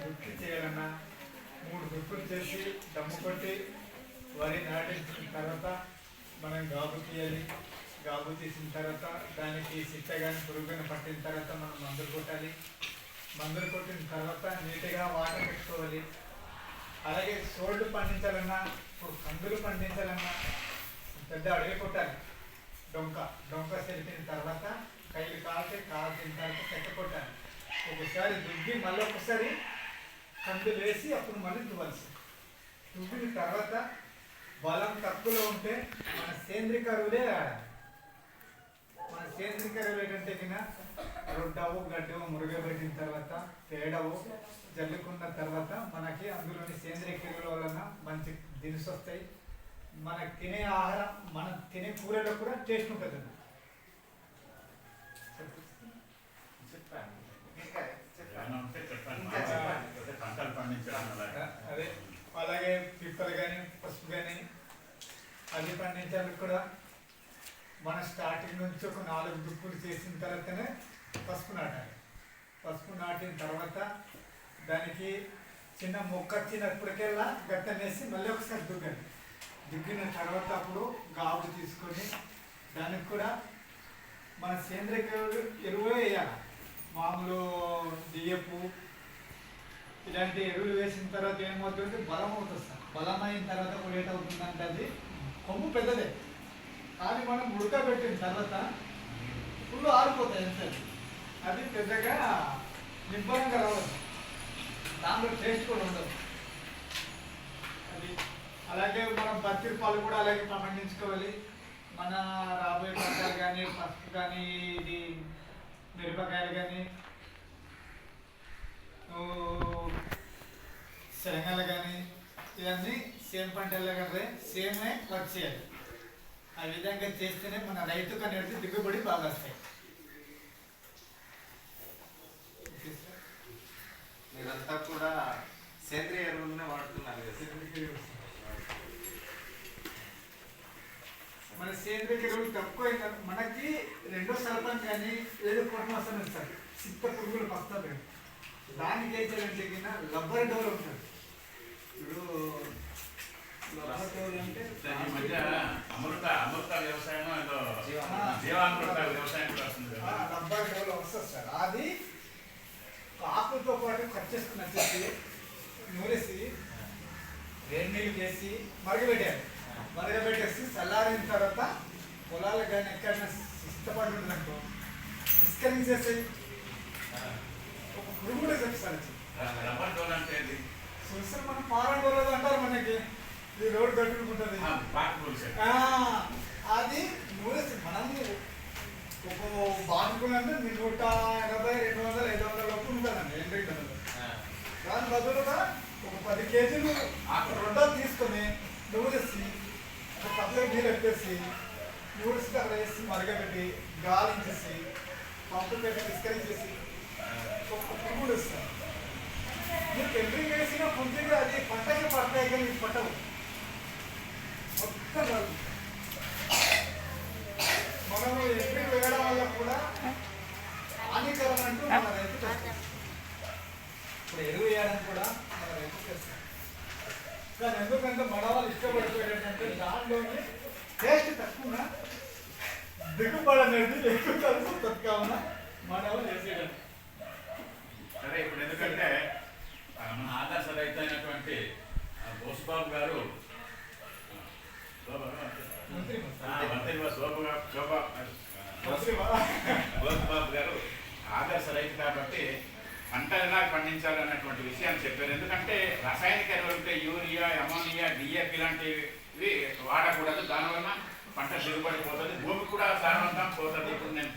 గుర్తు చేయాలన్నా 3 గుర్తులు చేసి దమ్ము కొట్టి వరి నాటించిన తర్వాత మనం గాబు తీయాలి. గాబు తీసిన తర్వాత దానికి సిట్ట కానీ పురుగు కానీ పట్టిన తర్వాత మనం మందులు కొట్టాలి. మందులు కొట్టిన తర్వాత నీట్గా వాటర్ పెట్టుకోవాలి. అలాగే సోళ్ళు పండించాలన్నా కందులు పండించాలన్నా పెద్ద అడవి కొట్టాలి. డొంక సెలిపిన తర్వాత కైలు కాల్చిన తర్వాత చెక్క కొట్టాలి. ఒకసారి దుగ్గి మళ్ళీ ఒకసారి కందులు వేసి అప్పుడు మళ్ళీ దువ్వాల్సి. దువ్విన తర్వాత బలం తక్కువలో ఉంటే మన సేంద్రియ ఎరువులే వాడాలి. మన సేంద్రియ ఎరువులు ఏంటంటే కింద రొడ్డవు గడ్డవు మురుగబెట్టిన తర్వాత పేడవు జల్లుకున్న తర్వాత మనకి అందులోని సేంద్రియ ఎరువుల వలన మంచి దినుసు వస్తాయి. మనకు తినే ఆహారం మనం తినే కూరలో కూడా టేస్ట్ ఉంటుంది. అదే అలాగే పిప్పలు కానీ పసుపు కానీ అది పండించడానికి కూడా మన స్టార్టింగ్ నుంచి ఒక 4 దుక్కులు చేసిన తర్వాతనే పసుపు నాటాలి. పసుపు నాటిన తర్వాత దానికి చిన్న మొక్క వచ్చినప్పటికెల్లా గట్టనేసి మళ్ళీ ఒకసారి దుగ్గాలి. దుగ్గిన తర్వాత అప్పుడు గాబు తీసుకొని దానికి కూడా మన సేంద్రియ ఎరువే వేయాలి. మామూలు బియ్యపు ఇలాంటి ఎరువులు వేసిన తర్వాత ఏమవుతుంది, బలం అవుతుంది సార్. బలం అయిన తర్వాత కూడా ఏటవుతుందంటే అది కొమ్ము పెద్దదే కానీ మనం ఉడకబెట్టిన తర్వాత ఫుల్ ఆరిపోతాయి. ఎంత అది పెద్దగా నిబ్బరంగా రావద్దు, దాంట్లో టేస్ట్ కూడా ఉండదు. అది అలాగే మనం బత్తిరి పాలు కూడా అలాగే పండించుకోవాలి. మన రాబోయే పంటలు కానీ పసుపు కానీ ఇది మిరపకాయలు కానీ శనగలు కానీ ఇవన్నీ సేమ్ పంటల్లో కదా సేమే వర్క్ చేయాలి. ఆ విధంగా చేస్తేనే మన రైతుకు అనేది దిగుబడి బాగా వస్తాయి. మీరంతా కూడా సేంద్రియ ఎరువులనే వాడుతున్నారు కదా. మన సేంద్రియ ఎరువులు తక్కువ మనకి 2వ సర్పం కానీ ఏదో కొట్టమోసం ఇస్తారు. చిత్త పురుగులు వస్తుంది. దానికి ఏం చేయాలంటే కింద రబ్బర్ డోర్ ఉంటుంది. ఇప్పుడు రబ్బర్ డోర్ అంటే రబ్బర్ డోర్ వస్తుంది సార్. అది ఆకులతో పాటు కట్ చేసుకుని వచ్చేసి నూరేసి వేడి నీళ్ళు చేసి మరగబెట్టాలి. మరగబెట్టేసి చల్లారిన తర్వాత పొలాలకు కానీ ఎక్కడైనా ఇష్టపడి ఉంటుందనుకో ఇస్కరించేసి ఒక పురుగు కూడా చెప్తాను. చూస్తే మనం పారం డోలేదు అంటారు. మనకి ఈ రోడ్డు కట్టుకుంటుంది అది నూరేసి మనము ఒక బాగుంటుందంటే 180, 200, 500 లోపు ఉంటుందండి. 8 టన్నులు. దాని బదులుగా ఒక 10 కేజీలు రొడ్డ తీసుకొని నూరేసి ఒక పక్కన నీళ్ళు పెట్టేసి నూరేసి అక్కడ వేసి మరగబెట్టి గాలించేసి పంపు పెట్టి విస్కరించేసి ఒక పురుగులు ఇస్తాను. మీరు టెంపరింగ్ వేసినా కొద్దిగా అది పంటకి పడతాయి కానీ ఇది పట్టవు మొత్తం కాదు. మనము ఎంట్రీ వేయడం వల్ల కూడా హానికరం అంటూ మన రైతు చేస్తాం. ఇప్పుడు ఎరువు వేయడం కూడా మన రైతు చేస్తాం. కానీ ఎందుకంటే మన వాళ్ళు ఇష్టపడిపోయేటంటే దాంట్లోనే టేస్ట్ తక్కువ దిగుబడి అనేది ఎక్కువ కలుపుతుంది కావున మన వాళ్ళు వేసేయడం. సరే, ఇప్పుడు ఎందుకంటే మన ఆదర్శ రైతు అయినటువంటి బోసుబాబు గారు బోసుబాబు గారు ఆదర్శ రైతు కాబట్టి పంట ఎలా పండించాలన్నటువంటి విషయాన్ని చెప్పారు. ఎందుకంటే రసాయనిక ఎరువులంటే యూరియా, అమోనియా, డిఏపి లాంటివి వాడకూడదు. దానివల్ల పంట దిగుబడి పోతుంది, భూమి కూడా సారవంతం పోతుంది. ఇప్పుడు నేను